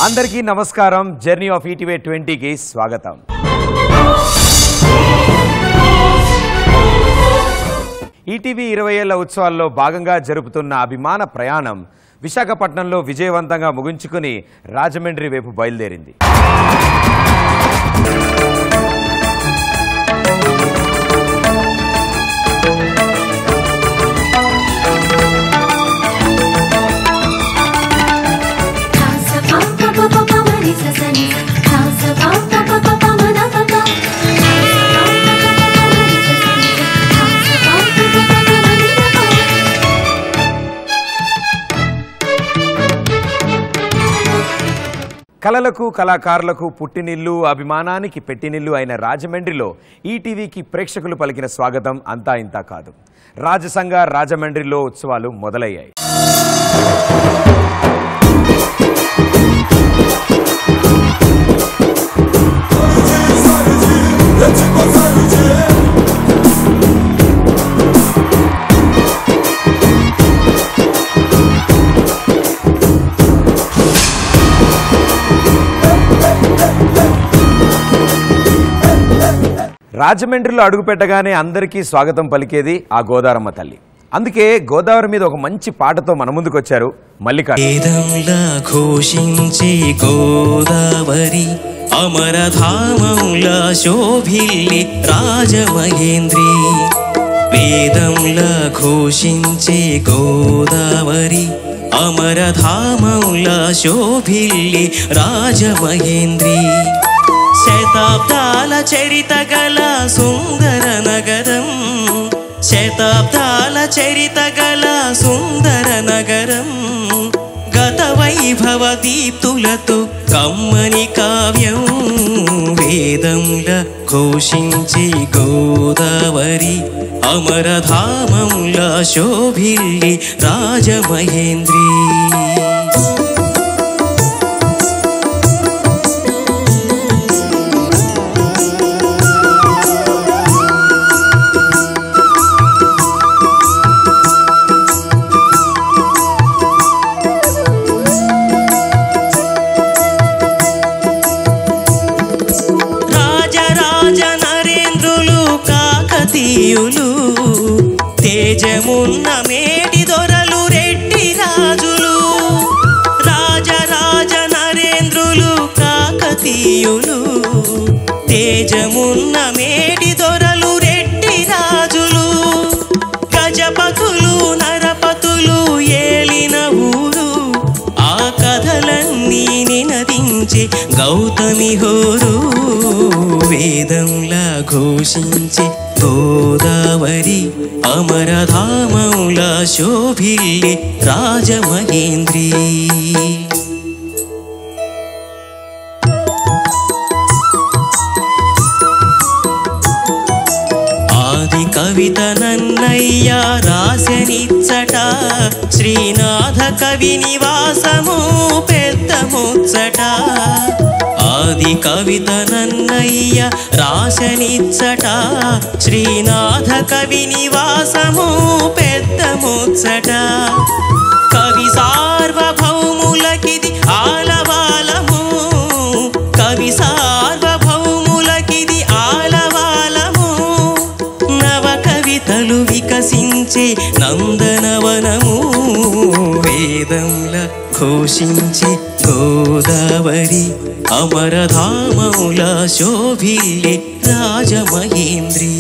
అందరికీ నమస్కారం. Journey of ETV 20కి స్వాగతం. ఈటీవీ 20 ఏళ్ల ఉత్సవాల్లో భాగంగా జరుపుతున్న అభిమాన ప్రయాణం విశాఖపట్నంలో విజయవంతంగా ముగించుకుని రాజమండ్రి వైపు బయలుదేరింది. కళలకు కళాకారులకు పుట్టినిల్లు, అభిమానానికి పెట్టినిల్లు అయిన రాజమండ్రిలో ఈటీవీకి ప్రేక్షకులు పలికిన స్వాగతం అంతా ఇంతా కాదు. రాజసంగా రాజమండ్రిలో ఉత్సవాలు మొదలయ్యాయి. రాజమండ్రిలో అడుగుపెట్టగానే అందరికీ స్వాగతం పలికేది ఆ గోదారమ్మ తల్లి. అందుకే గోదావరి మీద ఒక మంచి పాటతో మన ముందుకు వచ్చారు మల్లికార్జున. ఘోషించే గోదావరి అమరధామంలా శోభిల్లి రాజమహేంద్రి. వేదంలా ఘోషించే గోదావరి అమరధామంలా శోభిల్లి రాజమహేంద్రి. శతాబ్దాల చరిత గల సుందర నగరం, శతాబ్దాల చరిత గల సుందర నగరం. గత వైభవ దీప్తులతో కమ్మని కావ్యం. వేదంల ఘోషించే గోదావరి అమరధామంలా శోభిల్లి రాజమహేంద్రి. తేజమున్న మేటి దొరలు రెడ్డి రాజులు. రాజరాజ నరేంద్రులు కాకతీయులు. తేజమున్న మేటి దొరలు రెడ్డి రాజులు. గజపతులు నరపతులు ఏలిన ఊరు. ఆ కథలన్నీ నినదించి గౌతమి హోరు. వేదంలా ఘోషించి గోదావరి అమరధామంలా శోభిల్లి రాజమహేంద్రి. ఆది కవిత నన్నయ్య రాసెనిచ్చట. శ్రీనాథ కవి నివాసము పెద్ద ముచ్చట. ఆది కవిత నన్నయ్య రాసెనిచ్చట. శ్రీనాథ కవి నివాసము పెద్ద ముచ్చట. కవి సార్వభౌములకిది ఆలవాలము. కవి సార్వభౌములకిది ఆలవాలము. నవ కవితలు వికసించే నందనవనము. వేదంల ఘోషించే గోదావరి అమరధామౌలా శోభిల్లి రాజమహేంద్రి.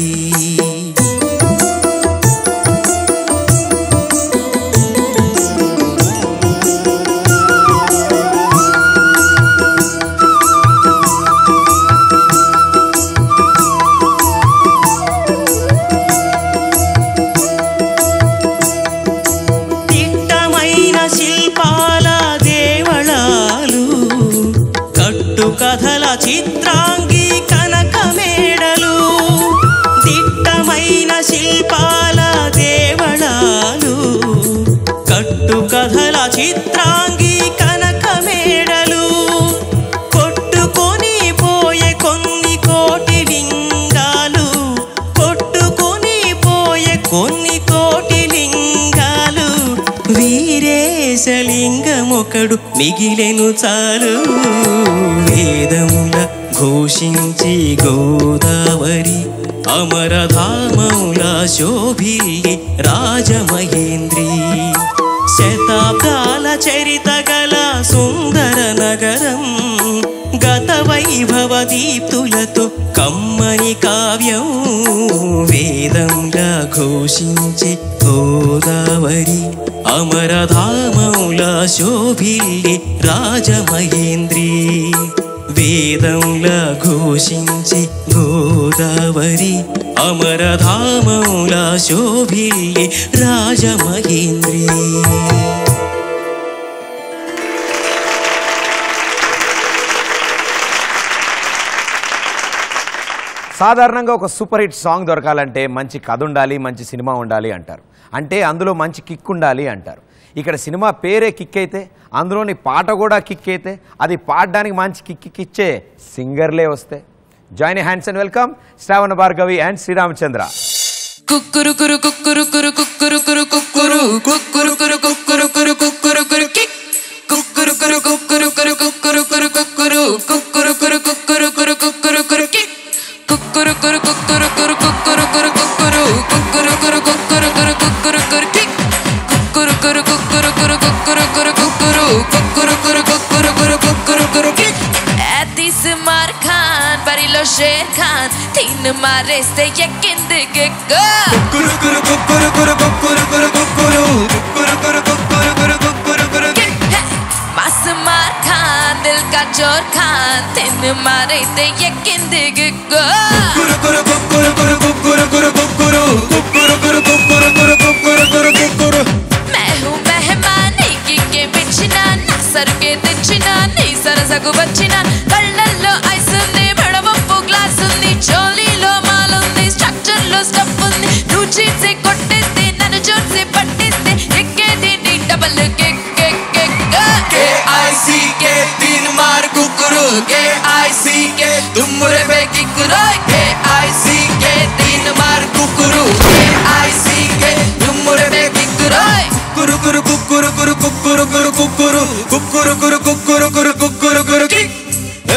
తిట్టమైన శిల్పాల దేవళాలు, కట్టు కథల చిత్రాంగి కనక మేడలు. దిట్టమైన శిల్పాల దేవళాలు, కట్టు కథల చిత్రాంగి కనక మేడలు. కొట్టుకొని పోయే కొన్ని కోటి లింగాలు. కొట్టుకొని పోయే కొన్ని కోటి లింగాలు. వీరేశలింగమొకడు మిగిలెను చాలు వేదముల ఘోషించి గోదావరి అమరధామముల శోభిల్లి రాజమహేంద్రి శతాబ్దాల చరిత గల సుందర నగరం గత వైభవ దీప్తులతో కమ్మని కావ్యం వేదంగా ఘోషించి గోదావరి అమరధామముల శోభిల్లి రాజమహేంద్రి వేదంలా ఘోషించి గోదావరి అమరధామముల శోభిల్లి రాజమహేంద్రి. సాధారణంగా ఒక సూపర్ హిట్ సాంగ్ దొరకాలంటే మంచి కథ ఉండాలి, మంచి సినిమా ఉండాలి అంటారు. అంటే అందులో మంచి కిక్ ఉండాలి అంటారు. ఇక్కడ సినిమా పేరే కిక్ అయితే అందులోని పాట కూడా కిక్ అయితే అది పాడడానికి మంచి కిక్ ఇచ్చే సింగర్లే వస్తే. Join hands and welcome Shravana Bhargavi and Sreeramachandra. కుక్కురు కురు కుక్కురు కురు కుక్కురు కురు కుక్కురు కుక్కురు కురు కుక్కురు కురు కుక్కురు కురు కిక్ కుక్కురు కురు కుక్కురు కురు కుక్కురు కురు కుక్కురు కుక్కురు కురు కుక్కురు కురు కుక్కురు కురు కిక్ కుక్కురు కురు కుక్కురు కురు కుక్కురు కురు కుక్కురు కుక్కురు కురు కుక్కురు కురు కుక్కురు కురు కిక్ కుక్కురు కురు కుక్కురు కురు కుక్కురు కురు కుక్కురు కుక్కురు కురు కుక్కురు కురు కుక్కురు కురు కిక్. Atis Mar Khan బరిలో షేర్ ఖాన్ తీన్ మారేస్తే ఎక్కింది గిగ్ కుక్కురు కురు కుక్కురు కురు కుక్కురు కురు కుక్కురు కుక్కురు కురు కుక్కురు కురు కుక్కురు కురు కిక్. మాస్ మార్ ఖాన్ దిల్ కా చోర్ ఖాన్ తీన్ మారేస్తే ఎక్కింది గిగ్ కుక్కురు కురు కుక్కురు కురు కుక్కురు కురు కుక్కురు కుక్కురు కురు కుక్కురు కురు కుక్కురు కురు కుక్కురు. मैं हूँ मेहमान के बिछना ना सर के दिच्छना नी सरसगु बच्चिना कళ్ళల్లో ఐస్ ఉంది బడవప్పు గ్లాస్ ఉంది చోలీలో మాల్ ఉంది స్ట్రక్చర్ లో స్టఫ్ ఉంది నువ్వు చీట్సే కొట్టేస్తే నన్ను జోర్సే పట్టేస్తే ఎక్కేది నీ double kick kick kick KICK तीन मार कुकुरु KICK तुमरे पे किकुरो KICK तीन मार कुकुरु KICK तुमरे पे किकुरो कुरु कुरु कुकुरु कुरु कुकुरु कुरु कुकुरु कुकुरु कुरु कुकुरु कुरु कुकुरु कुरु किक.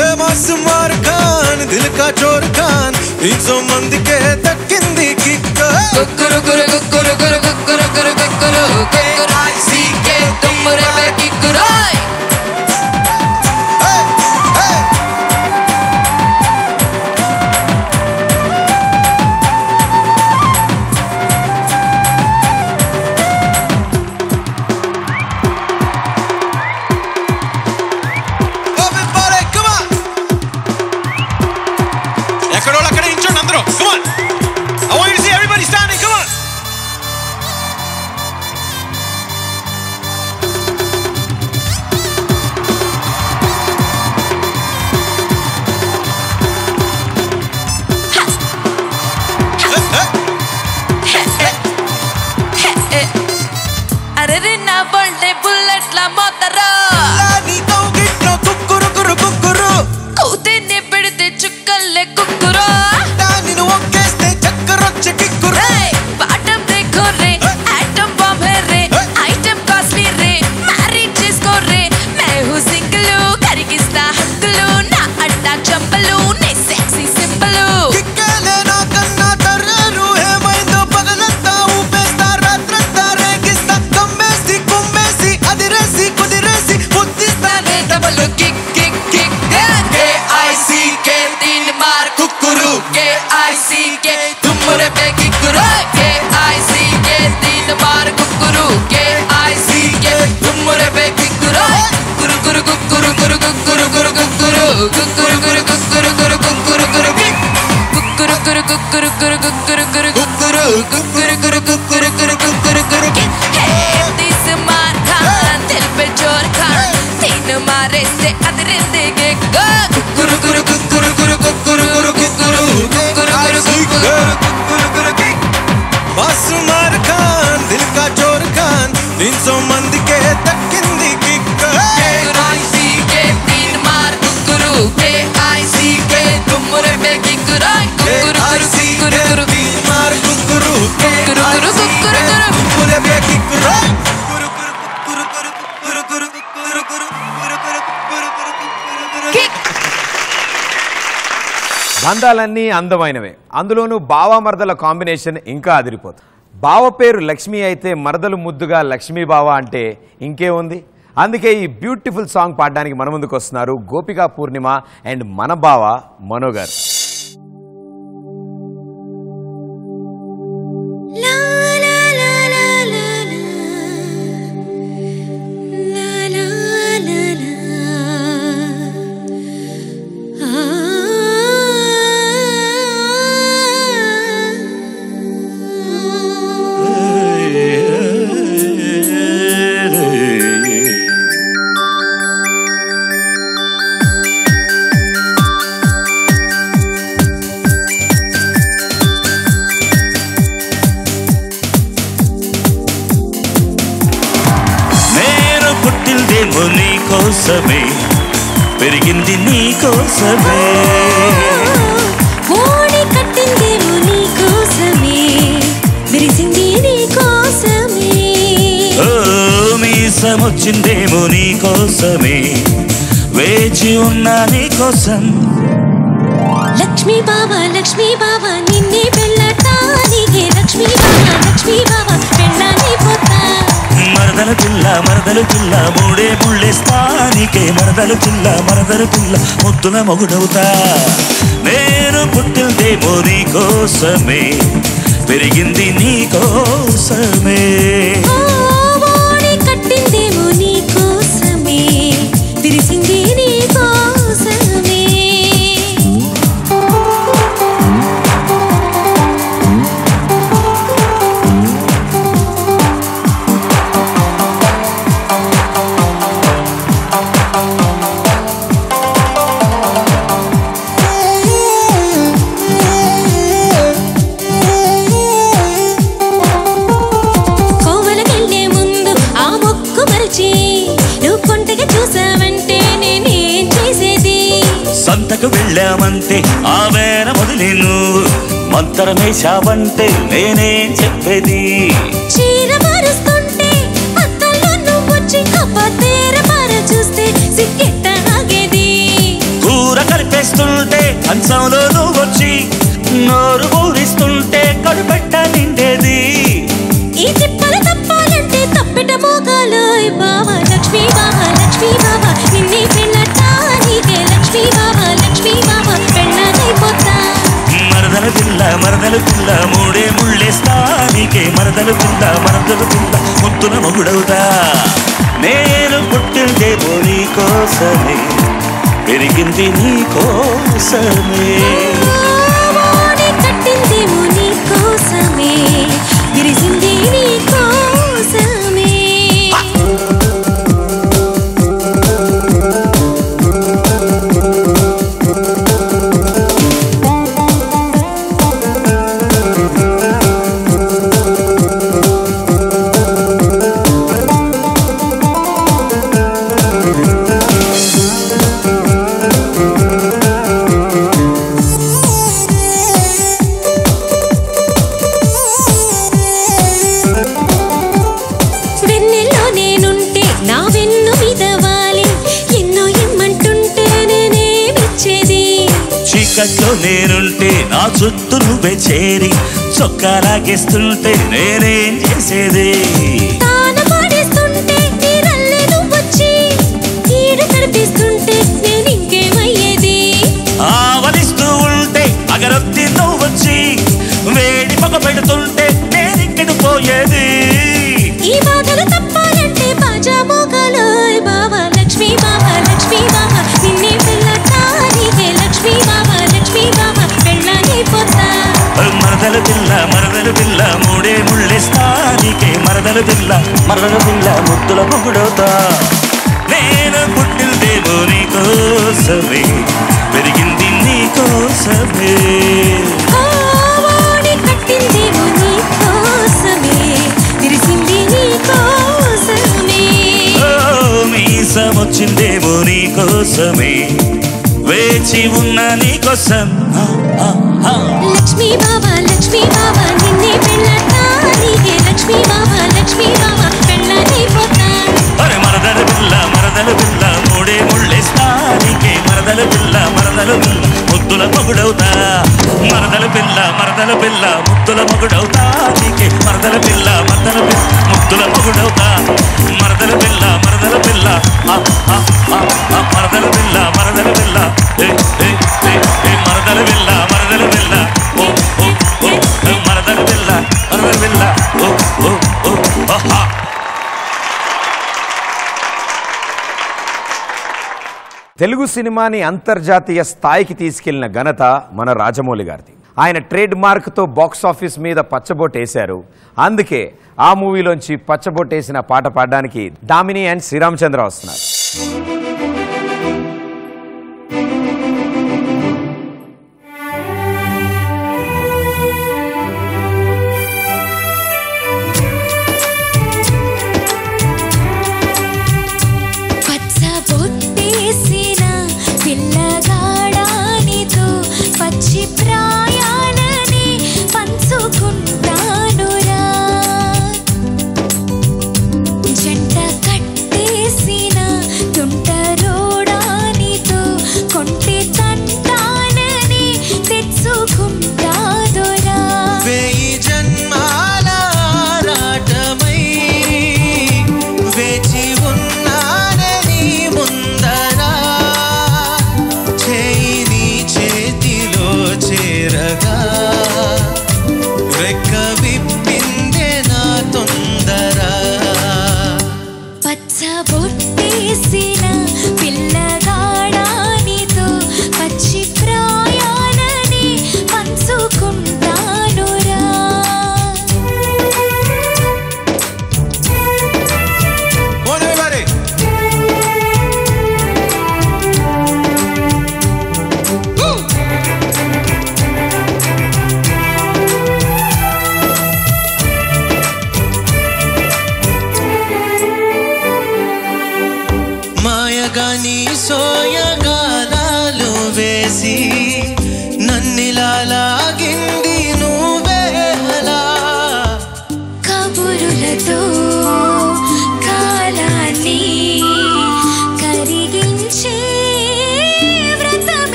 ए मास मार खान दिल का चोर खान 300 मंदी के दक्किंदी किक कुकुरु कुरु कुकुरु कुरु कुकुरु कुरु कुकुरु KICK तुमरे पे किकुरो. కుక్కురు కుక్కురు బంధాలన్నీ అందమైనవే, అందులోనూ బావ మరదల కాంబినేషన్ ఇంకా అదిరిపోతుంది. బావ పేరు లక్ష్మి అయితే మరదలు ముద్దుగా లక్ష్మీ బావ అంటే ఇంకే ఉంది. అందుకే ఈ బ్యూటిఫుల్ సాంగ్ పాడడానికి మన ముందుకు వస్తున్నారు గోపికా పూర్ణిమ అండ్ మన బావ మనో గారు. కోసమే పెరిగింది నీ కోసమే, ఓడి కట్టిందేమో నీ కోసమే, విరిసింది నీ కోసమే, ఓ మీసమొచ్చిందేమో నీ కోసమే, వేచి ఉన్నా నీ కోసం. లక్ష్మీ బావా నిన్నే పెళ్ళటానికే, లక్ష్మీ బావా పెళ్ళాని పోతా. మరదలు పిల్ల మూడే ముళ్ళేస్తానికే, మరదలు పిల్ల ముద్దుల మొగుడవుతా. నేను పుట్టిందేమో నీ కోసమే, పెరిగింది నీ కోసమే, ఓడి కట్టిందేమో నీ కోసమే, విరిసింది నీ కోసమే. సంతకు వెళ్ళామంటే ఆ వేర మొదలి నువ్వు మంతరమేశావంటే నేనేం చెప్పేది. చీర మారుస్తుంటే అత్తల్లో నువ్వొచ్చి అబ్బతేర మార చూస్తే సిగ్గెట్ట ఆగేది. కూర కలిపేస్తుంటే కంచంలో నువ్వొచ్చి నోరు ఊరిస్తుంటే కడుపెట్ట నిండేది. ఈ తిప్పలు తప్పాలంటే తప్పెట మోగాలోయ్ బావా, లక్ష్మీ బావా నిన్నే పెళ్ళటానికే, లక్ష్మీ బావా పెళ్ళానైపోతా. మరదలు పిల్ల మూడే ముళ్ళేస్తానికే, మరదలు పిల్ల ముద్దుల మొగుడవుతా. నేను పుట్టిందేమో నీ కోసమే, పెరిగింది నీ కోసమే, ఓడి కట్టిందేమో నీ కోసమే, విరిసింది నీ కోసమే. చీకట్లో నేనుంటే నా చుట్టూ నువ్వే చేరి చొక్కాలాగేస్తుంటే నేనేం చేసేది. ఆవలిస్తూ ఉంటే అగరొత్తి నువ్వొచ్చి వేడి పొగ పెడుతుంటే నేనిక్కడి పోయేది. ఈ బాధలు తప్పాలంటే బాజా మోగాలోయ్ బావా, లక్ష్మీ బావా నిన్నే పెళ్ళటానికే, లక్ష్మీ బావా పెళ్ళానైపోతా. మరదలు పిల్ల మూడే ముళ్ళేస్తానికే, మరదలు పిల్ల ముద్దుల మొగుడవుతా. నేను పుట్టిందేమో నీ కోసమే, పెరిగింది నీ కోసమే, ఓడి కట్టిందేమో నీ కోసమే, విరిసింది నీ కోసమే, మీసమొచ్చిందేమో నీ కోసమే, వేచి ఉన్న నీ కోసం. లక్ష్మీ బావా నిన్నే పెళ్ళటానికే, లక్ష్మీ బావా పెళ్ళానైపోతా. అరే మరదలు పిల్ల మూడే ముళ్ళేస్తానికే, మరదలు పిల్ల ముద్దు ముద్దుల మొగుడవుతా మరదల పిల్ల ముద్దుల మొగుడవుతా నీకే మరదల పిల్ల ముద్దుల మొగుడవుతా మరదల పిల్ల మరదల పిల్ల మరదల పిల్ల మరదల పిల్ల ఓ మరదల పిల్ల తెలుగు సినిమాని అంతర్జాతీయ స్థాయికి తీసుకెళ్లిన ఘనత మన రాజమౌళి గారిది. ఆయన ట్రేడ్ మార్క్తో బాక్సాఫీస్ మీద పచ్చబొట్టేశారు. అందుకే ఆ మూవీలోంచి పచ్చబొట్టేసిన పాట పాడడానికి దామిని అండ్ శ్రీరామచంద్ర వస్తున్నారు.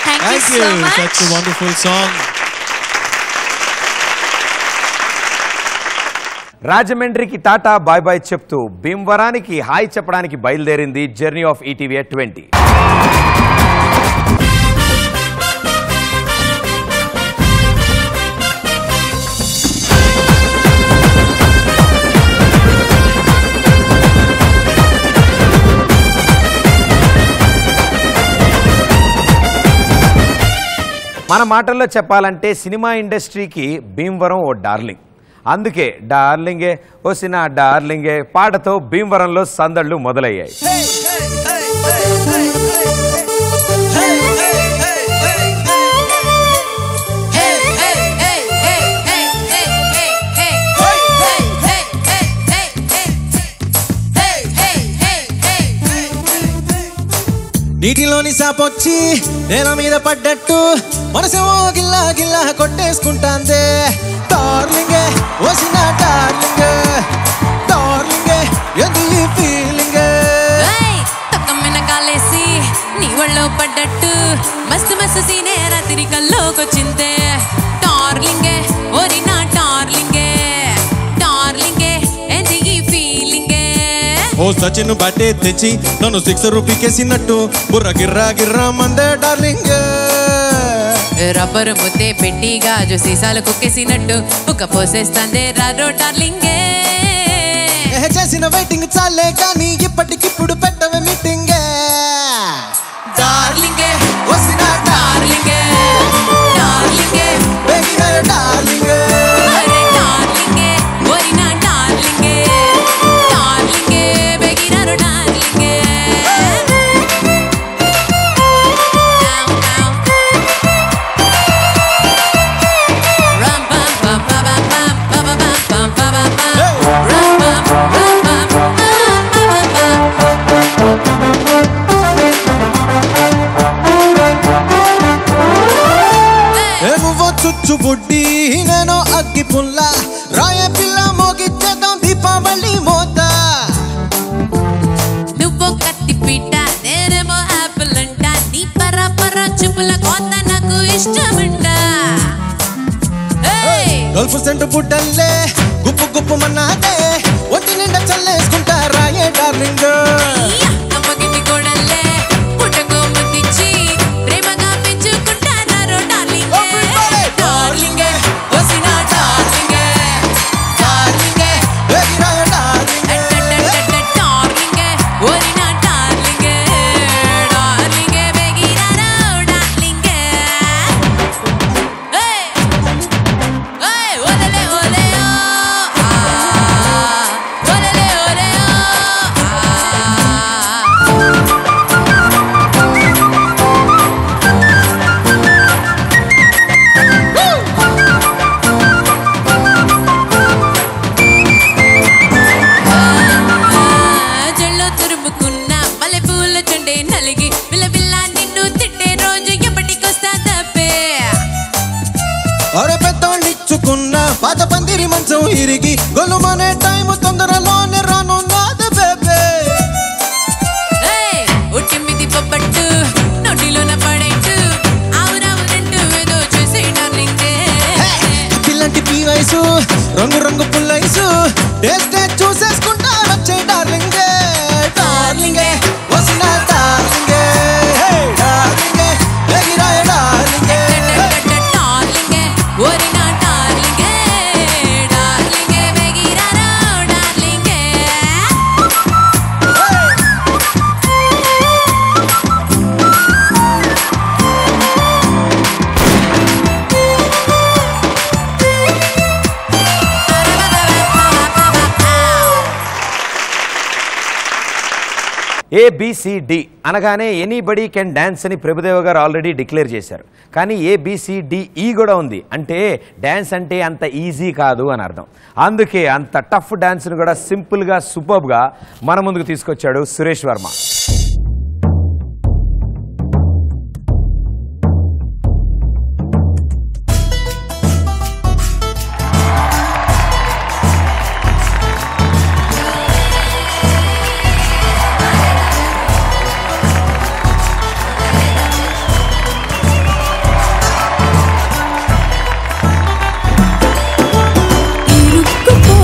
Thank you so much. Such a wonderful song. రాజమండ్రికి టాటా బాయ్ బాయ్ చెప్తూ భీమవరానికి హాయ్ చెప్పడానికి బయలుదేరింది జర్నీ ఆఫ్ ఈటీవీ 20. మన మాటల్లో చెప్పాలంటే సినిమా ఇండస్ట్రీకి భీమవరం ఓ డార్లింగ్. అందుకే డార్లింగే ఓసిన డార్లింగే పాటతో భీమవరంలో సందళ్లు మొదలయ్యాయి. నీటిలోని సాపొచ్చి నేల మీద పడ్డట్టు మనసేమో గిల్లా గిల్లా కొట్టేసుకుంటాందే. డార్లింగే వసిన డార్లింగే డార్లింగే ఎందు ఫీలింగ్ తక్కమ్మిన కాలేసి నీ ఒళ్ళో పడ్డట్టు మస్తు మస్తు సీనే రాత్రి కల్లోకొచ్చిందే. డార్లింగే ఓరిన డార్లింగే డార్లింగే ఎందు ఫీలింగే. ఓ సచిన్ బట్టే తెచ్చి నన్ను 6 రూపీకేసినట్టు బుర్ర గిర్రా గిర్రా మందే డార్లింగే. రబ్బరు ముద్దే పెట్టి గాజు సీసాలు కుక్కేసినట్టు ఒక పోసేస్తాందే రారో డార్లింగే. చేసిన వెయిటింగ్ చాలే కానీ ఇప్పటికిప్పుడు పెట్టవే మీటింగ్. డార్లింగే వసిన డార్లింగే డార్లింగే డార్లింగే అరే డార్లింగే ఓరిన డార్లింగే డార్లింగే బెగిరారు డార్లింగే. చుచ్చు బుడ్డి నేను అగ్గి పుల్ల రాయ పిల్ల మోగిచ్చేద్దాం దీపావళి మోత. నువ్వు కత్తి పీట నేనేమో యాపిల్ అంట నీ పర చూపుల కోత నాకు ఇష్టమంట. గల్ఫ్ సెంటు బుడ్డల్లే గుప్పు గుప్పు మన్నాదే ఒంటి నిండా చల్లేసుకుంటా రాయే డార్లింగ్. నమ్మకింది కోడల్లే పుట్టకో ముద్దిచ్చి ప్రేమగా పెంచుకుంటారో డార్లింగే. డార్లింగే వసిన డార్లింగే డార్లింగే డార్లింగే ఓరిన డార్లింగే డార్లింగే బెగిరారో డార్లింగే. ఓలే ఓలే ఓలే ఓలే జల్లో తురుముకున్న మల్లె పూల చెండే నలిగి పిల్ల పిల్ల నిన్ను తిట్టే రోజు ఎప్పటికొస్తా తప్పే. అరే పెద్దోళ్ళిచ్చుకున్న పాత పందిరి మంచం ఇరిగి గొలుమనే టైం తొందరలోనే రాను నాది బేబే. ఒట్టిమిది పబ్బట్టు నోటిలోన పడేట్టు ఆవురావురంటూ ఏదో చేసే డార్లింగే. పిల్లంటి పీ వయసు రంగు రంగు పుల్లైసు టేస్ట్ చూసేసుకుంటా వచ్చే డార్లింగే. డార్లింగే వసిన డార్లింగే డార్లింగే ఎగిరాయ డార్లింగే. డార్లింగే ఓరిన డార్లింగే డార్లింగే బెగిరారో డార్లింగే. ABCD అనగానే ఎనీబడీ కెన్ డాన్స్ అని ప్రభుదేవ గారు ఆల్రెడీ డిక్లేర్ చేశారు. కానీ ABCDE కూడా ఉంది. అంటే డ్యాన్స్ అంటే అంత ఈజీ కాదు అని అర్థం. అందుకే అంత టఫ్ డాన్స్ను కూడా సింపుల్గా సూపర్గా మన ముందుకు తీసుకొచ్చాడు సురేష్ వర్మ. ఇరుక్కుపో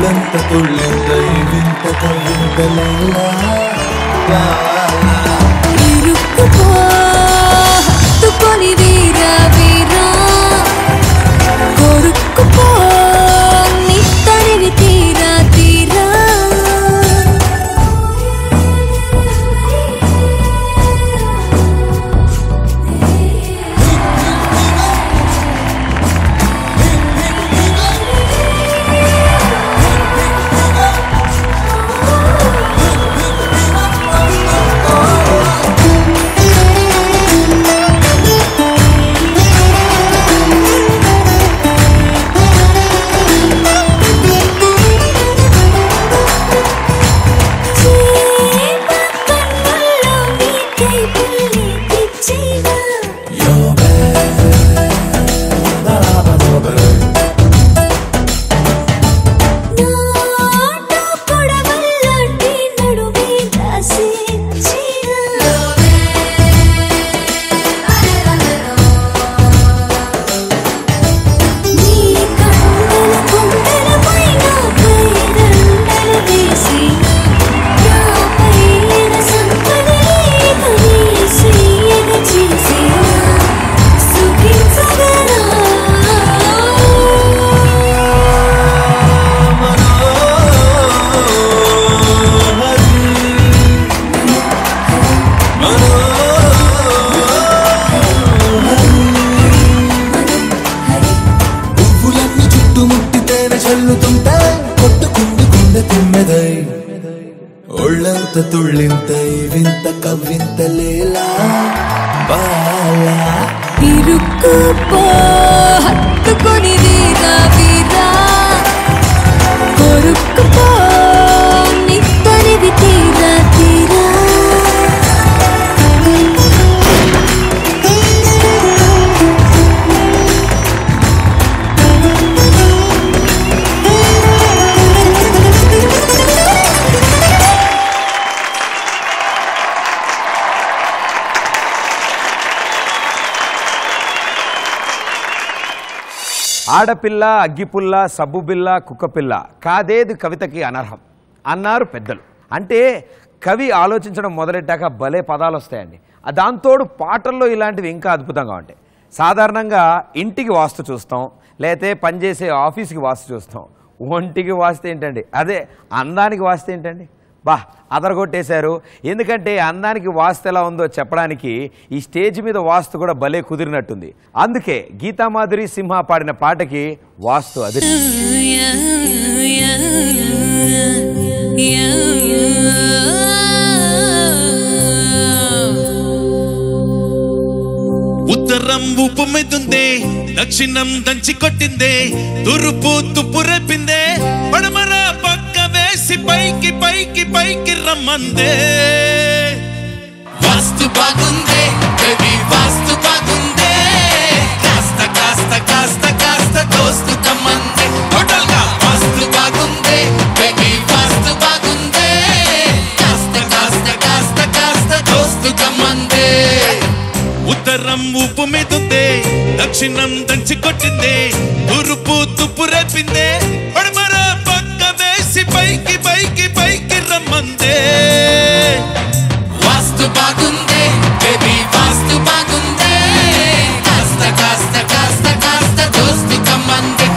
ఒళ్ళంత తొళ్ళింత వింత కవింత లైలా ఇరుక్కుపో హత్తుకొని వీరా వీరా కొరుక్కుపో నీ తరివి తీరా తీరా ఒళ్ళంత తుళ్ళింత వింత కవింత లేలా బాలా ఇరుక్కుపో హత్తుకొని వీరా వీరా కొరుక్కుపో నీ తరివి తీరా తీరా ఆడపిల్ల అగ్గిపుల్ల సబ్బుబిల్ల కుక్కపిల్ల కాదేది కవితకి అనర్హం అన్నారు పెద్దలు. అంటే కవి ఆలోచించడం మొదలెట్టాక భలే పదాలు వస్తాయండి. దాంతోడు పాటల్లో ఇలాంటివి ఇంకా అద్భుతంగా ఉంటాయి. సాధారణంగా ఇంటికి వాస్తు చూస్తాం, లేతే పనిచేసే ఆఫీస్కి వాస్తు చూస్తాం. ఒంటికి వాస్తు ఏంటండి, అదే అందానికి వాస్తు ఏంటండి. బా అదరగొట్టేశారు. ఎందుకంటే అందానికి వాస్తు ఎలా ఉందో చెప్పడానికి ఈ స్టేజ్ మీద వాస్తు కూడా భలే కుదిరినట్టుంది. అందుకే గీతామాధురి సింహ పాడిన పాటకి వాస్తు అది. ఉత్తరం ఉప్పు మెదుందే, దక్షిణం దంచి కొట్టిందే, తూర్పు తుప్పు రేపిందే, పడమర పక్క వేసి పైకి పైకి పైకి రమ్మందే. వాస్తు బాగుందే బేబీ, వాస్తు బాగుందే, కాస్త కాస్త కాస్త కాస్త దోస్తు కమ్మందే. టోటల్ గా వాస్తు బాగుందే బేబీ, వాస్తు బాగుందే, కాస్త కాస్త కాస్త కాస్త దోస్తు కమ్మందే. ఉత్తరం ఉప్పు మీదుందే, దక్షిణం దంచి కొట్టిందే, తూర్పు తుప్పు రేపిందే, పడమర పక్క వేసి పైకి పైకి పైకి రమ్మందే. వాస్తు బాగుందే బేబీ, వాస్తు బాగుందే, కాస్త కాస్త కాస్త కాస్త దోస్తు కమ్మందే.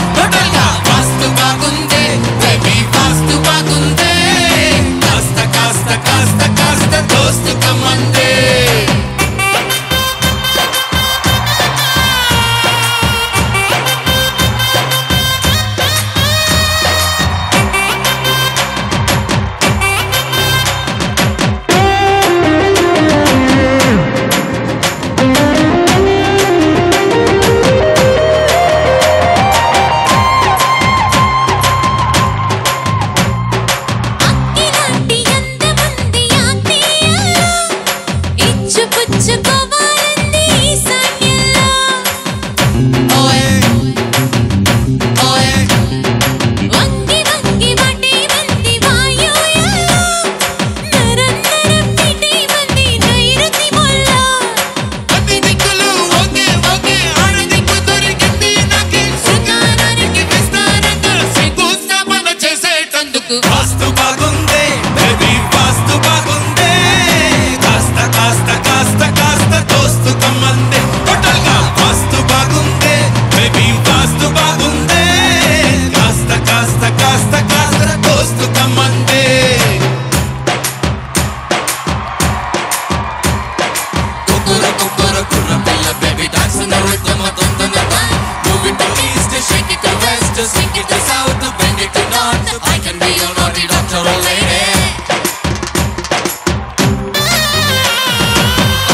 to sing it to south, to bend it to north. I can be your naughty doctor, old lady.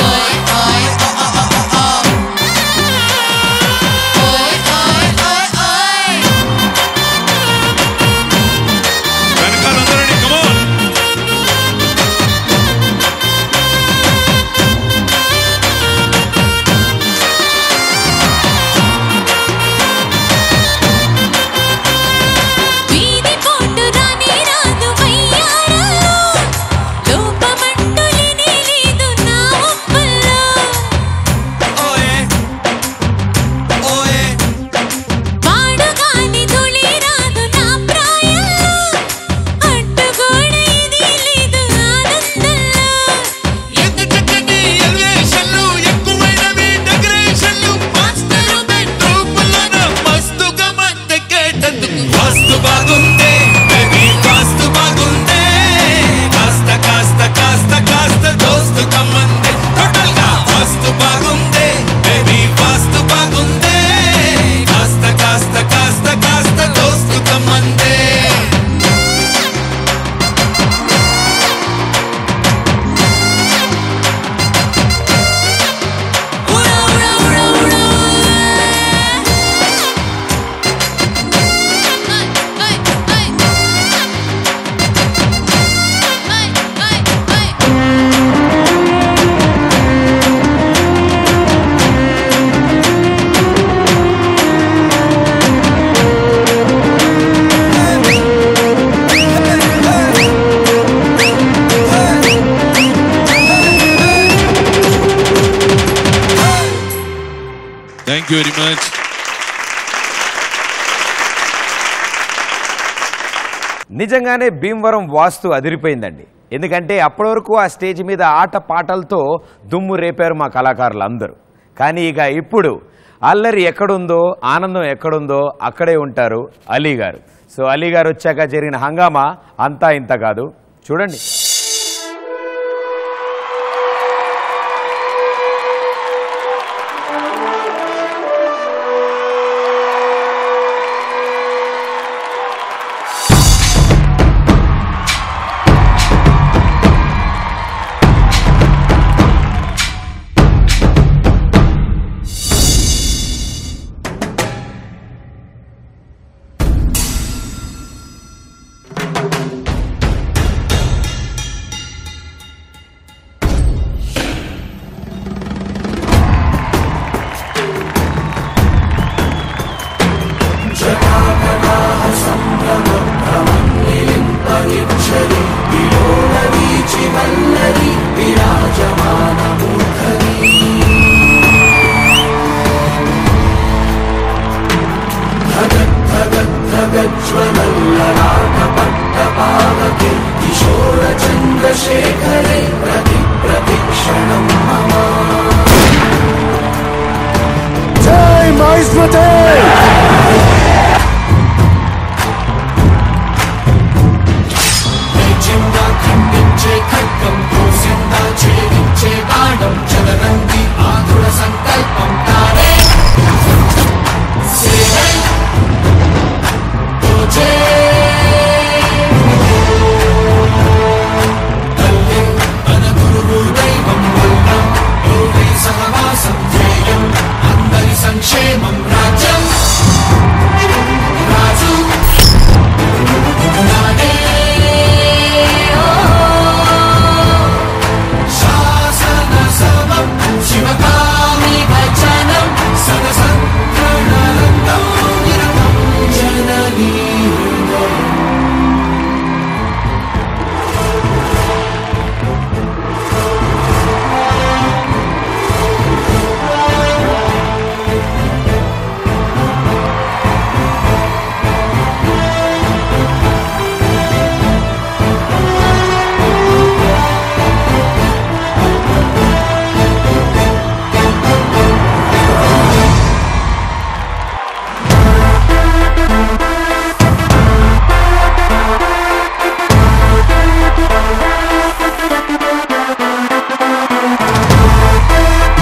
Oi, oi, oh, oh, oh, oh, oh. Oi, oi, oi, oi. వెనకాలందరినీ come on. వీధి పోటు రాని రాదు వయ్యారాలో, లోపమంటూ లేనే లేదు నా ఒప్పల్లో. Oye, oye. పాడుగాలి ధూళి రాదు నా ప్రాయంలో, అడ్డుగోడ ఇది లేదు ఆనందంలో. ఎంత చక్కటి ఎలివేషన్లు, ఎక్కువైనవి డెకరేషన్లు. మాస్టరు బెడ్రూమ్లోన మస్తుగా మందెక్కేటందుకు. వాస్తు బాగుందే బేబీ, వాస్తు బాగుందే. కాస్త కాస్త కాస్త కాస్త దోస్తు కమ్మందే. టోటల్ గా వాస్తు బాగుందే బేబీ, వాస్తు బాగుందే. కాస్త కాస్త కాస్త కాస్త దోస్తు కమ్మందే. ఉడా ఉడా ఉడా ఉడా. హై హై హై. హై హై హై. Thank you very much. నిజంగానే భీమవరం వాస్తు అదిరిపోయిందండి. ఎందుకంటే అప్పటి వరకు ఆ స్టేజ్ మీద ఆట పాటలతో దుమ్ము రేపారు మా కళాకారులు అందరూ. కానీ ఇక ఇప్పుడు అల్లరి ఎక్కడుందో, ఆనందం ఎక్కడుందో అక్కడే ఉంటారు అలీ గారు. సో అలీ గారు వచ్చాక జరిగిన హంగామా అంతా ఇంత కాదు, చూడండి.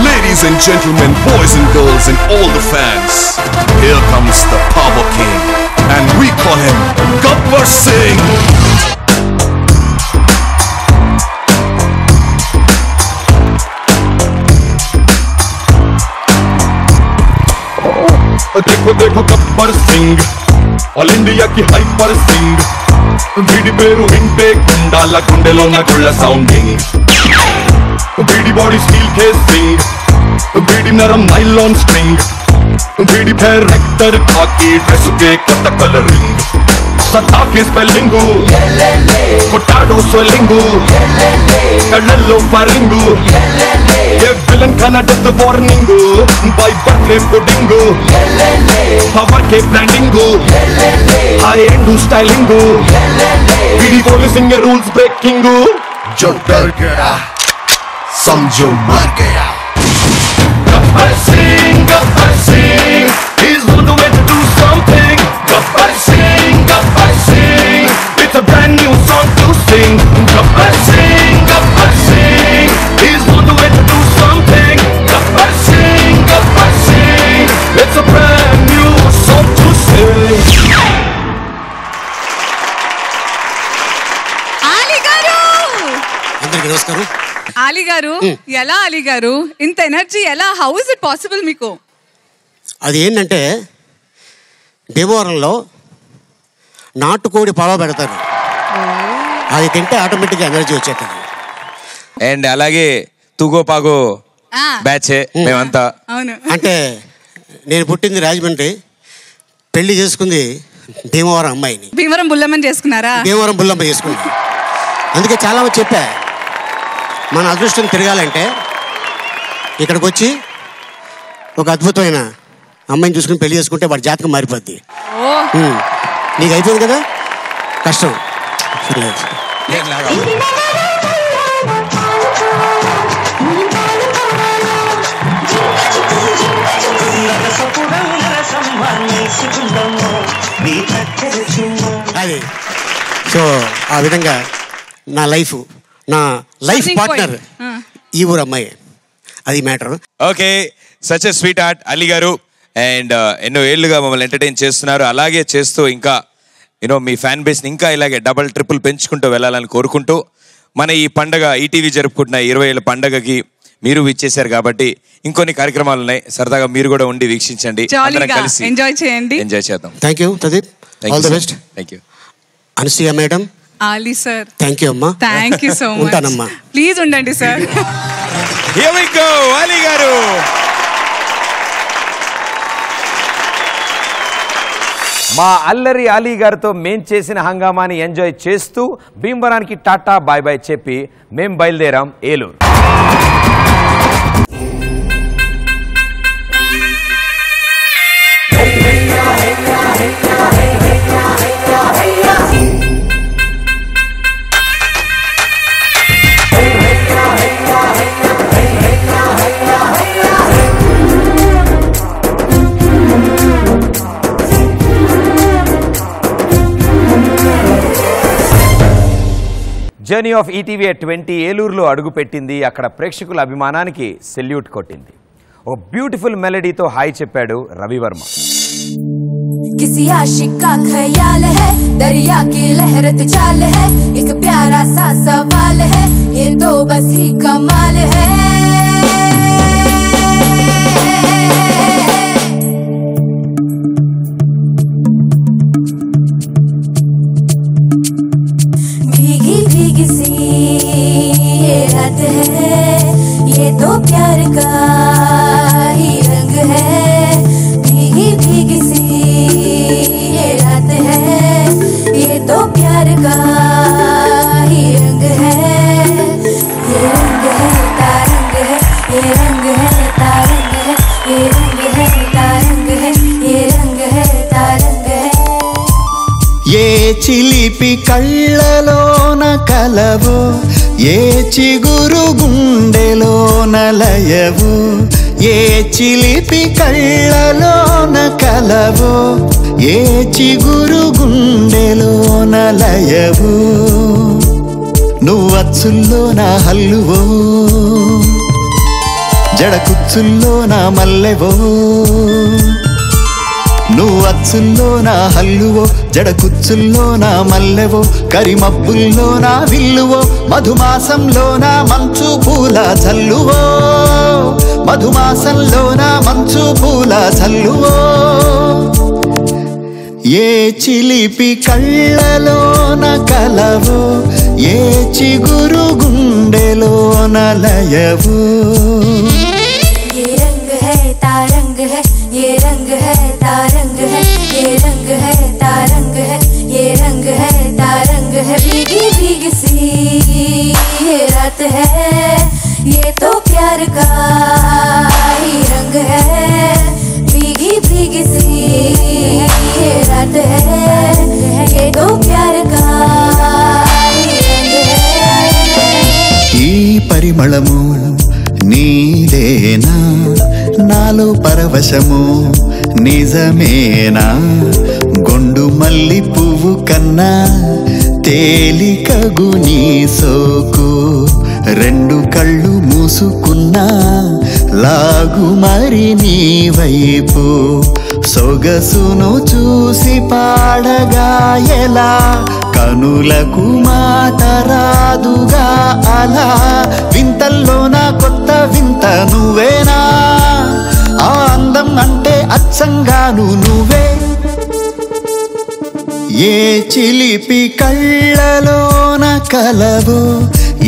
Ladies and gentlemen, boys and girls, and all the fans, here comes the Power King. sing. देखो देखो गब्बर सिंह ऑल इंडिया की हाइपर सिंह बीडी पेरू विंटे गुंडाला गुंडेलो ना गुళ్ళ సౌండింగ్ बीडी बॉडी स्टील केसिंग बीडी नरम नाइलॉन स्ट्रिंग बीडी फेर रेक्टर खाकी ड्रेस के కొత్త కలరింగ్ సత్తా के స్పెల్లింగ్ కొట్టాడో స్వెల్లింగ్ కళ్ళల్లో ఫరింగ్ ये विलन खाना death warning by birthday pudding power के ब्रांडिंग हाई एंड स्टाइलिंग बीडी पोलिसिंग रूल्स ब्रेकिंग जो डर गया समझो मर गया Gabbar Singh he's on the way to do something Gabbar Singh it's a brand new song to sing Gabbar Singh he's on the way to do something Gabbar Singh it's a brand new song to sing Ali గారు అందరికీ నమస్కారం. ఆలీ గారు ఎలా ఆలీ గారు ఇంత ఎనర్జీ ఎలా హౌ ఇస్ ఇట్ పాసిబుల్ మీకు అది ఏంటంటే భీమవరంలో నాటుకోడి పడవ పెడతారు, అది తింటే ఆటోమేటిక్గా ఎనర్జీ వచ్చేస్తుంది. అండ్ అలాగే తూగో పాగో ఆ, బ్యాచ్ మేమంతా. అవును అంటే నేను పుట్టింది రాజమండ్రి, పెళ్లి చేసుకుంది భీమవరం అమ్మాయిని, భీమవరం బుల్లమ్మని చేసుకున్నారా భీమవరం బుల్లమ్మ చేసుకుంది. అందుకే చాలామంది చెప్పా మన అదృష్టం తిరగాలంటే ఇక్కడికి వచ్చి ఒక అద్భుతమైన అమ్మాయిని చూసుకుని పెళ్లి చేసుకుంటే వాడి జాతకం మారిపోద్ది. ఓ నీకు అయిపోయింది కదా కష్టం. అది సో ఆ విధంగా నా లైఫ్ పార్ట్నర్ ఈ ఊరు అమ్మాయి, అది matter. Okay, such a sweet heart Ali గారు. అండ్ ఎన్నో ఏళ్ళుగా మమ్మల్ని ఎంటర్టైన్ చేస్తున్నారు. అలాగే చేస్తూ ఇంకా యూనో మీ ఫ్యాన్ బేస్ని ఇంకా ఇలాగే డబల్ ట్రిపుల్ పెంచుకుంటూ వెళ్ళాలని కోరుకుంటూ మన ఈ పండగ ఈటీవీ జరుపుకుంటున్న 20 ఏళ్ళ పండగకి మీరు విచ్చేశారు కాబట్టి ఇంకొన్ని కార్యక్రమాలు ఉన్నాయి, సరదాగా మీరు కూడా ఉండి వీక్షించండి, అందరం కలిసి ఎంజాయ్ చేయండి, ఎంజాయ్ చేద్దాం. Thank you Pradeep, all the best. Thank you Anasuya madam. Ali sir thank you అమ్మా. Thank you so much. ఉంటానమ్మా. ప్లీజ్ ఉండండి sir. Here we go, Ali గారు. మా అల్లరి అలీ గారితో మేం చేసిన హంగామాని ఎంజాయ్ చేస్తూ భీమవరానికి టాటా బాయ్ బాయ్ చెప్పి మేం బయలుదేరాం ఏలూరు. జర్నీ ఆఫ్ ఈటీవీ 20 ఏలూరులో అడుగుపెట్టింది. అక్కడ ప్రేక్షకుల అభిమానానికి సెల్యూట్ కొట్టింది. ఓ బ్యూటిఫుల్ మెలడీతో హాయ్ చెప్పాడు రవివర్మ. किसी आशिक का ख्याल है, दरिया की लहरत चाल है, एक प्यारा सा सवाल है, ये तो बस ही कमाल है. भीगी भीगी सी ये रात है, ये तो प्यार का ही रंग है. भीगी भीगी सी ये रात है, ये तो प्यार का ही रंग है. ये रंग है तारंग है, ये रंग है तारंग है, ये रंग है तारंग है, ये रंग है तारंग है. ఏ చిలిపి కళ్ళలోన కలవు, ఏ చిగురు గుండెలోన లయవు, ఏ చిలిపి కళ్ళలోన కలవు, ఏ చిగురు గుండెలోన లయవు, నువ్వచ్చుల్లో నా హల్లువో, జడ కుచ్చుల్లో నా మల్లెవో, నువ్వు అచ్చుల్లో నా హల్లువో జడ కుచ్చుల్లో నా మల్లెవో కరిమబ్బుల్లో నా విల్లువో మధుమాసంలో నా మంచు పూల చల్లువో మధుమాసంలో నా మంచు పూల చల్లువో ఏ చిలిపి కళ్ళలోన కలవో ఏ చిగురు గుండెలోన లయవో ये रंग है तारंग है ये रंग है तारंग है ये रंग है तारंग है ये रंग है तारंग है भीगी भीगी सी ये रात है ये तो प्यार का ही रंग है भीगी भीगी सी ये रात है ये तो प्यार का ही रंग है ఈ పరిమళము నీదేనా నాలో పరవశము నిజమేనా గొండు మల్లి పువ్వు కన్నా తేలికగు నీ సోకు రెండు కళ్ళు మూసుకున్నా లాగు మరి నీ వైపు సొగసును చూసి పాడగా ఎలా కనులకు మాట రాదుగా అలా వింతల్లోన కొత్త వింత నువ్వేనా ఆ అందం అంటే అచ్చంగాను నువ్వే ఏ చిలిపి కళ్ళలోన కలవు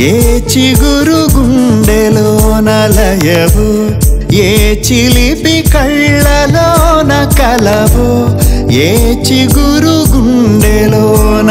ఏ చిగురు గుండెలోన లయవు ఏ చిలిపి కళ్ళలోన కలవు ఏ చిగురు గుండెలోన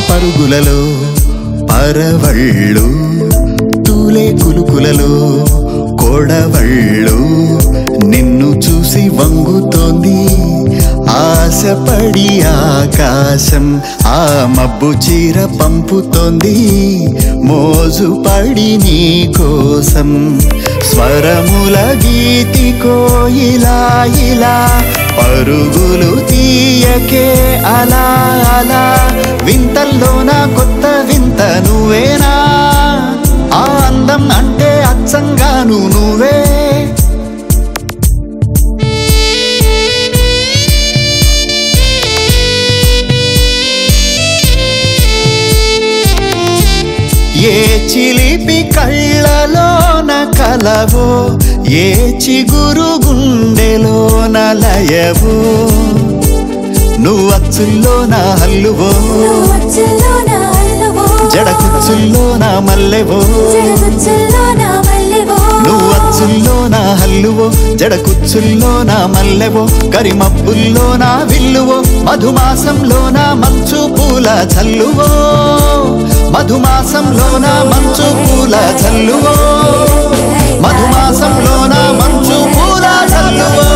పరుగులలో పరవళ్ళు తూలే కులుకులలో కొడవళ్ళు నిన్ను చూసి వంగుతోంది ఆశపడి ఆకాశం ఆ మబ్బు చీర పంపుతోంది మోజుపడి నీ కోసం స్వరముల గీతి కోయిలా ఇలా పరుగులు తీయకే అలా అలా వింతల్లోన కొత్త వింత నువ్వేనా ఆ అందం అంటే అచ్చంగాను నువ్వే ఏ చిలిపి కళ్ళలోన కలవో ఏ చిగురు గుండెలోన లయవో నువ్వు అచ్చుల్లో నా హల్లువో జడ కుచ్చుల్లో నా మల్లెవో నువ్వు అచ్చుల్లో నా హల్లువో జడ కుచ్చుల్లో నా మల్లెవో కరిమబ్బుల్లో నా విల్లువో మధుమాసంలో నా మంచు పూల చల్లువో మధుమాసంలో నా మంచు పూల చల్లువో మధుమాసంలో నా మంచు పూల చల్లువో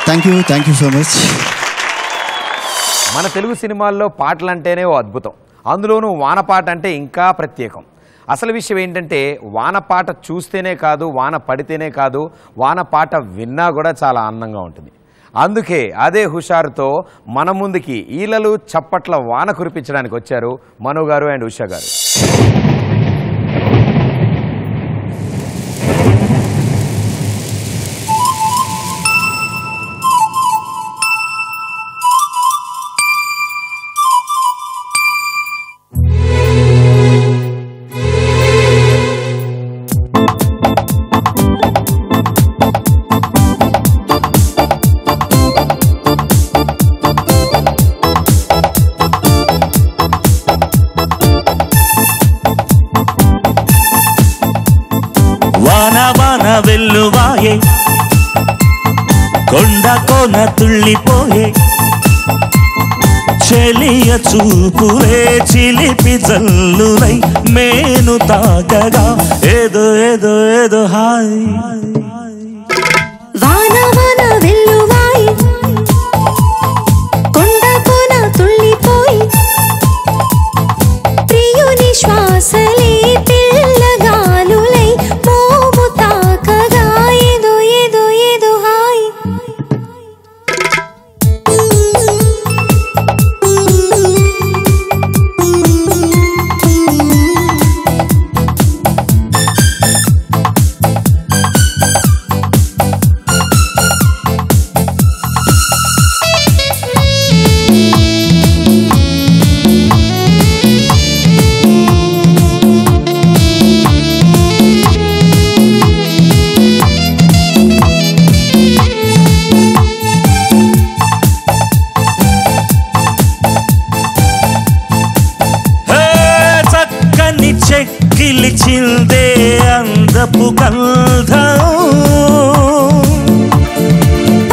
థ్యాంక్ యూ సో మచ్. మన తెలుగు సినిమాల్లో పాటలంటేనే ఓ అద్భుతం, అందులోనూ వానపాట అంటే ఇంకా ప్రత్యేకం. అసలు విషయం ఏంటంటే వానపాట చూస్తేనే కాదు, వాన పడితేనే కాదు, వానపాట విన్నా కూడా చాలా ఆనందంగా ఉంటుంది. అందుకే అదే హుషారుతో మన ముందుకి ఈలలు చప్పట్ల వాన కురిపించడానికి వచ్చారు మను గారు అండ్ ఉషా గారు. వెల్లువాయే కొండ కోన తుళ్ళిపోయే చెలియ చూపులే చిలిపి జల్లులై మేను తాకగా ఏదో ఏదో ఏదో హాయ్ వాన వాన వెల్లువాయి కొండ కోన తుళ్ళిపోయి ప్రియుని శ్వాసలే పిల్లగాలులై మోము తాకగా ఏదో ఏదో ఏదో హాయ్ చెక్కిలిచిందే అందపు గంధం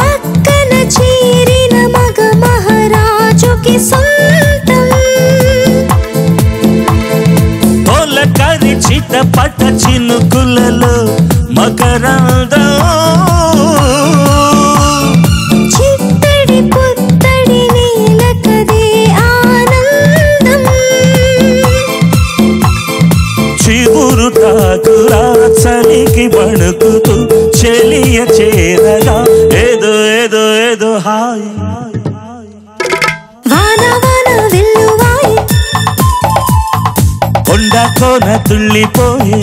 పక్కన చేరిన మగ మహారాజుకి సొంతం తొలకరి చిటపట చినుకులలో మకరందం చిత్తడి పుత్తడి నీలకదే ఆనందం చిగురు తాకురా చలికి వణుకుతూ చెలియ చేరగా ఏదో ఏదో ఏదో హాయ్ వాన వాన వెల్లువాయి కొండ కోన తుళ్ళిపోయే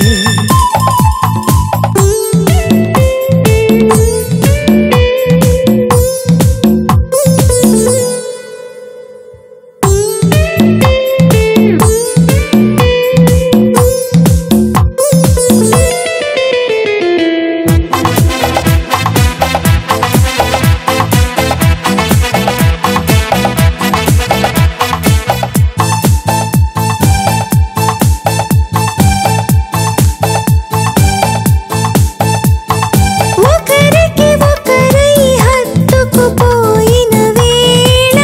ఒకరికి ఒకరై హత్తుకుపోయిన వేళ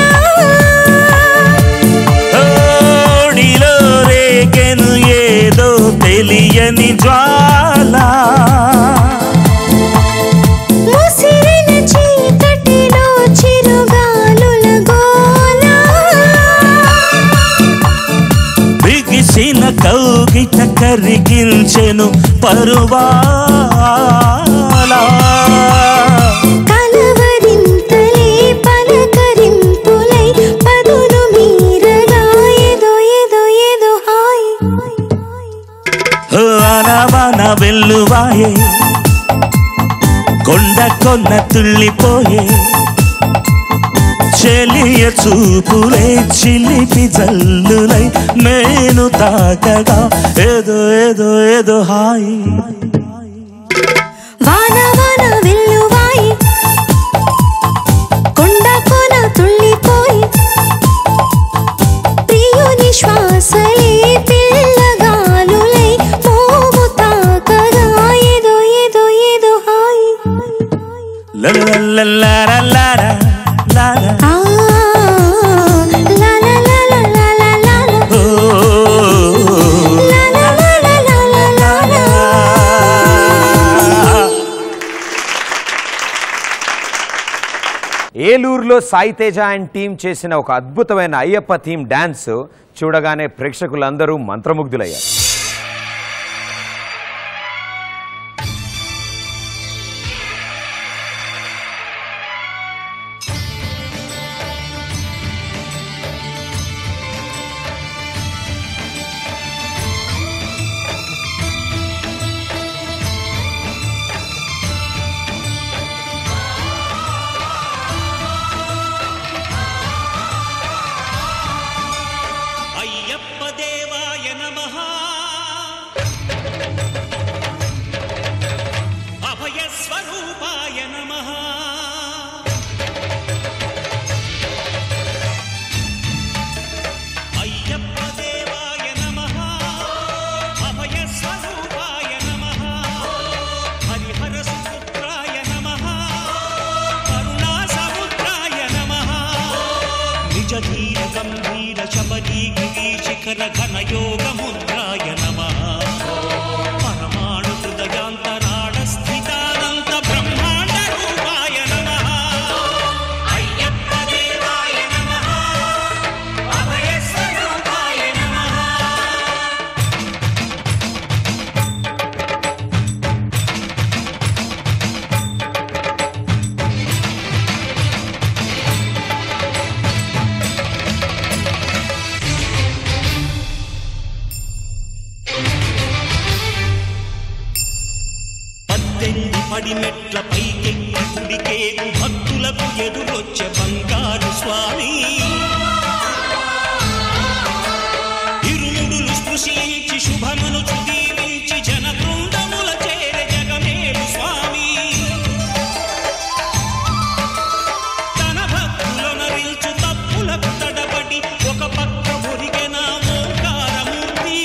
ఓడిలో రేగెను ఏదో తెలియని జ్వాల ముసిరిన చీకటిలో చిరుగాలుల గోల బిగిసిన కౌగిట కరిగించెను పరువాల కలవరింతలే పలకరింపులై పదును మీరగా ఏదో ఏదో ఏదో హాయ్ అనవన వెల్లువాయే కొండ కొన్న తుళ్ళిపోయే చెలియ చూపులే చిలిపి జల్లులై మేను తాకగా ఏదో ఏదో ఏదో హాయ్ వాన వాన వెల్లువాయి కొండ కోన తుళ్ళిపోయి ప్రియుని శ్వాసలే పిల్లగాలులై మోము తాకగా ఏదో ఏదో ఏదో హాయ్ లలలలలలలల ఆ లా లా లా లా లా లా లా ఓ లా లా లా లా లా లా లా ఏలూరులో సాయి తేజ అండ్ టీం చేసిన ఒక అద్భుతమైన అయ్యప్ప థీమ్ డాన్స్ చూడగానే ప్రేక్షకులందరూ మంత్రముగ్ధులయ్యారు. అయ్యప్ప దేవాయ నమః అభయ స్వరూపాయ నమః అయ్యప్ప దేవాయ నమః అభయ స్వరూపాయ నమః హరిహర సుపుత్రాయ నమః కరుణా సముద్రాయ నమః నిజ ధీర శిఖర ఘనయోగ ముద్రాయ నమః పరమాణు హృదయాంతరాళ స్థితానంత బ్రహ్మాండ రూపాయ నమః అయ్యప్ప దేవాయ నమః అభయ స్వరూపాయ నమః పడిమెట్ల పైకెక్కి గుడికేగు భక్తులకు ఎదురొచ్చే బంగారు స్వామి ఇరుముడులు స్పృశించి శుభమును దీవించి జన బృందముల చేరే జగమేలు స్వామి తన భక్తులనరిల్చు తప్పులకు తడబడి ఒక పక్క ఒరిగెన ఓంకారమూర్తి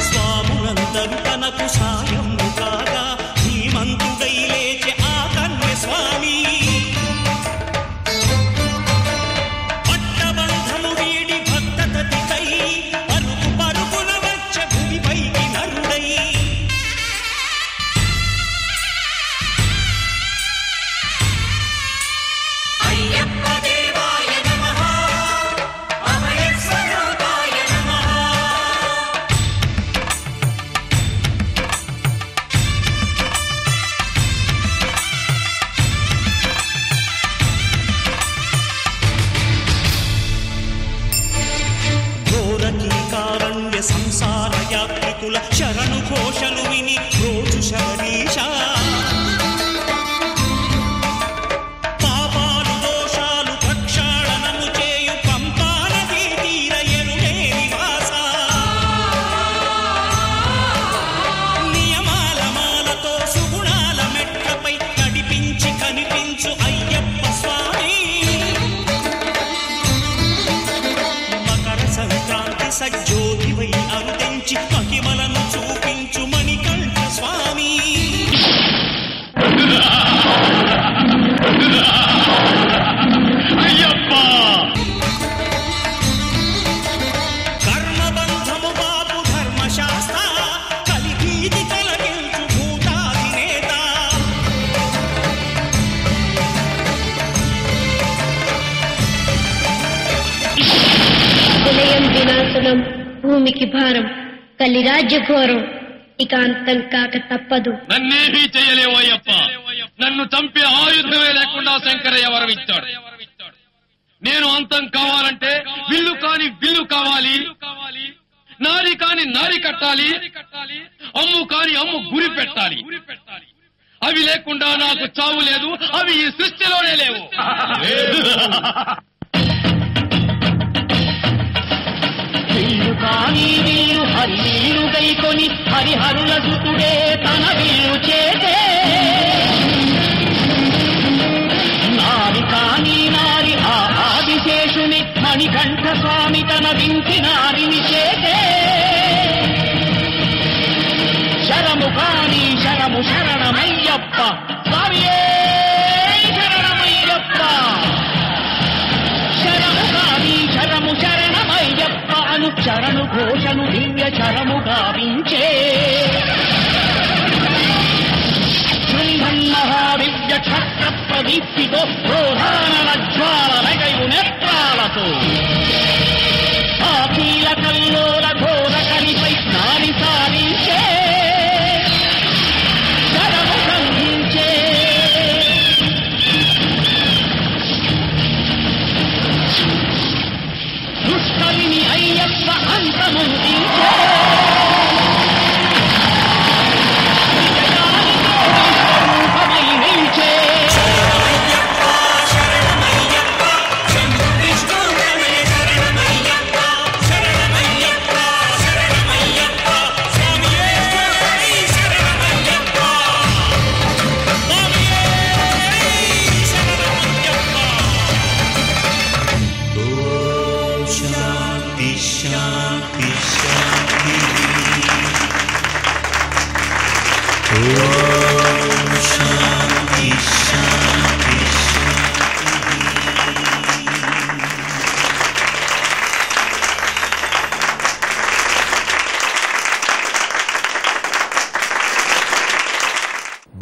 స్వాములందరూ తనకు సాయము కాగా ధీమంతుడై లేచే ఆ కన్య స్వామి పట్టబంధము వీడి భక్తతతికై పరుగు పరుగున వచ్చే భూమిపైకి నరుడై అయ్యప్ప దేవాయ నమః అభయ స్వరూపాయ నమః ఘోరకీకారణ్య సంసార యాత్రికుల శరణు ఘోషలు విని రోజు శబరీష పాపాలు దోషాలు ప్రక్షాళనము చేయు పంపానదీ తీర ఎరుడే నివాస నియమాల మాలతో సుగుణాల మెట్లపై నడిపించి కనిపించు అయ్యప్ప స్వామి మకర సంక్రాంతి సజ్జోతివై అరుదించి మహిమలను చూపించు మణికంఠ స్వామి కర్మబంధము బాపు ధర్మశాస్త్ర కలిగీది తొలగించు భూతాధినేత విలయం వినాశనం భూమికి భారం కలిరాజ్య ఘోరం ఇక అంతం కాక తప్పదు. నన్నేమీ చేయలేవు అయ్యప్ప. నన్ను చంపే ఆయుధమే లేకుండా శంకరయ్య వరమిచ్చాడు. నేను అంతం కావాలంటే విల్లు కాని విల్లు కావాలి, నారి కాని నారి కట్టాలి, అమ్ము కాని అమ్ము గురి పెట్టాలి. అవి లేకుండా నాకు చావు లేదు, అవి ఈ సృష్టిలోనే లేవు. విల్లు కాని విల్లు హరిలు గైకొని హరిహరుల జుతుడే తన విల్లు చేతే, నారి కాని నారి ఆ ఆదిశేషుని మణికంఠ స్వామి తన వింటి నారిని చేతే, శరము కాని శరము శరణమయ్యప్ప స్వామియే శరణమయ్యప్ప, శరము కాని శరము శరణమయ్యప్ప అను చరణు ఘోషను దివ్య చరము గావించే, శృంభన్మహాదివ్య క్షత్ర ప్రదీప్తితో ప్రోధాన జ్వాల నగయు నేత్రాలతో ఆకీల కల్లోల ఘోర కలిపై నారి సారించే, శరము సంధించే, దుష్కవిని అయ్యప్ప అంతముందించే, రూపమై నిలిచే, శాంతి శాంతి శాంతి.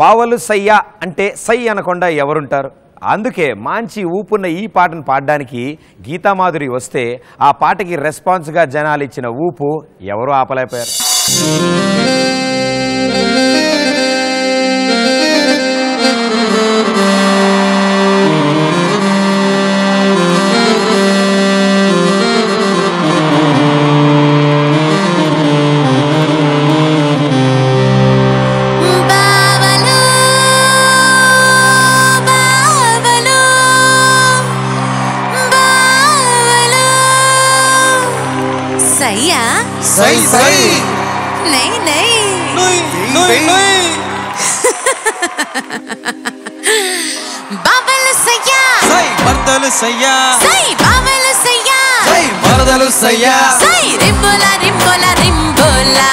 బావలు సయ్య అంటే సై అనకుండా ఎవరుంటారు? అందుకే మంచి ఊపున్న ఈ పాటను పాడడానికి గీతామాధురి వస్తే ఆ పాటకి రెస్పాన్స్గా జనాలు ఇచ్చిన ఊపు ఎవరు ఆపలేకపోయారు. सही सही नहीं नहीं नुई नुई नुई बाबल सैया सही मर्दल सैया सही बाबल सैया सही मर्दल सैया सही रिम्बोला रिम्बोला रिम्बोला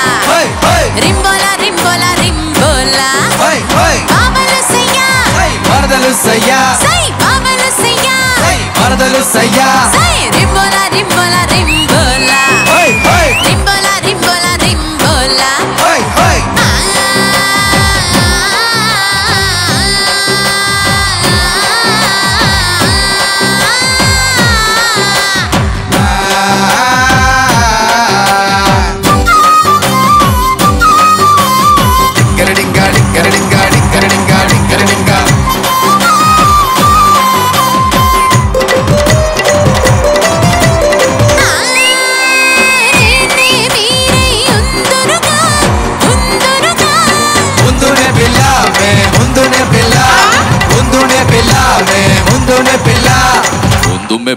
रिम्बोला रिम्बोला रिम्बोला बाबल सैया सही मर्दल सैया सही बाबल सैया सही मर्दल सैया सही रिम्बोला रिम्बोला रिम्बोला रिम्बोला रिम्बोला रिम्बोला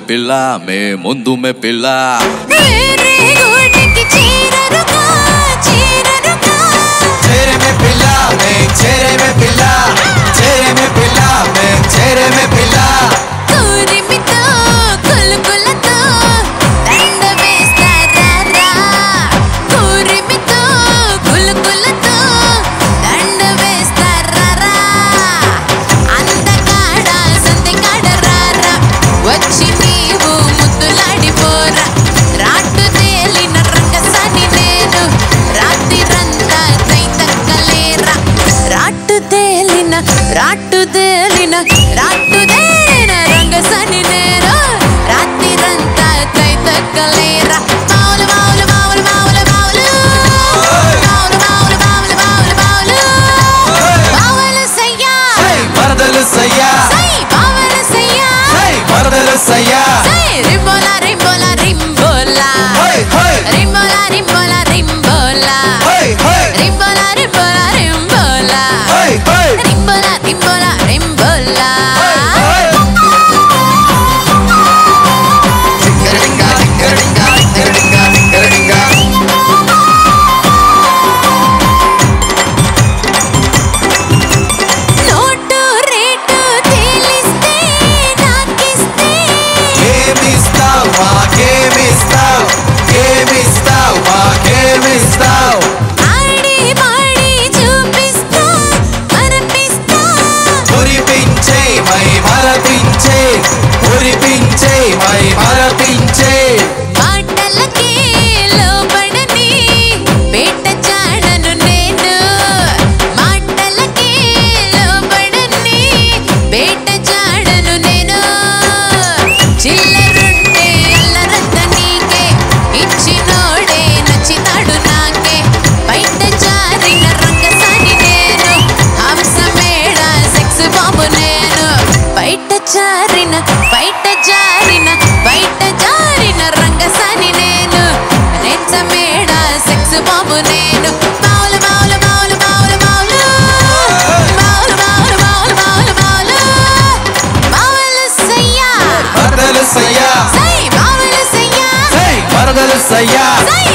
పిల్ల మే ముందు మే పిల్ల तेरे गोटे की चीररुका चीररुका चेहरे में पिल्ला में चेहरे में पिल्ला चेहरे में पिल्ला में चेहरे में पिल्ला तूरी मितो कुलकुलतो దండ వేస్తారా तूरी मितो कुलकुलतो దండ వేస్తారా అందగాడ సందగాడ రారా వచ్చి నీవు ముద్దులాడిపోరా రాటు తేలిన రంగసాని నేను రాత్రిరంతా తైతక్కలేరా రాటు తేలిన రంగసాని నేను రాత్రిరంతా తైతక్కలేరా మావులు మావులు మావులు మావులు మావులు మావులు మావులు మావులు మావులు మావులు మావులు సయ్యా మరదలు సయ్యా సై బావలు సయ్యా సై మరదలు సయ్యా సై రింబోలా రింబోలా రింబోలా రింబోలా రింబోలా రింబోలా రింబోలా రింబోలా రింబోలా రింబోలా రింబోలా రింబోలా టింగరడింగా టింగరడింగా టింగరడింగా టింగరడింగా నోటు రేటు తేలిస్తే నాకిస్తే ఏమిస్తావ్ మాకేమిస్తావ్ ఏమిస్తావ్ మాకేమిస్తావ్ ఆడి మాడి చూపిస్తా మరపిస్తా మురిపించే మై మరపించే మురిపించే మై మరపించే మాటలకే లోబడని పేట చాడను నేను మాటలకే లోబడని పేట చాడను నేను చిల్లరుంటే అల్లరంత నీకే ఇచ్చినోడే నచ్చినాడు నాకే బయట జారిన రంగసాని నేను హంసమేడ సెక్స్ బాబు నేను బయట జారిన రంగసాని నేను నెచ్చమేడ సెక్స్ బాబు నేను మావులు మావులు మావులు మావులు మావులు మావులు మావులు మావులు మావులు మావులు మావులు సయ్యా మరదలు సయ్యా సై మావులు సయ్యా సై మరదలు సయ్యా సై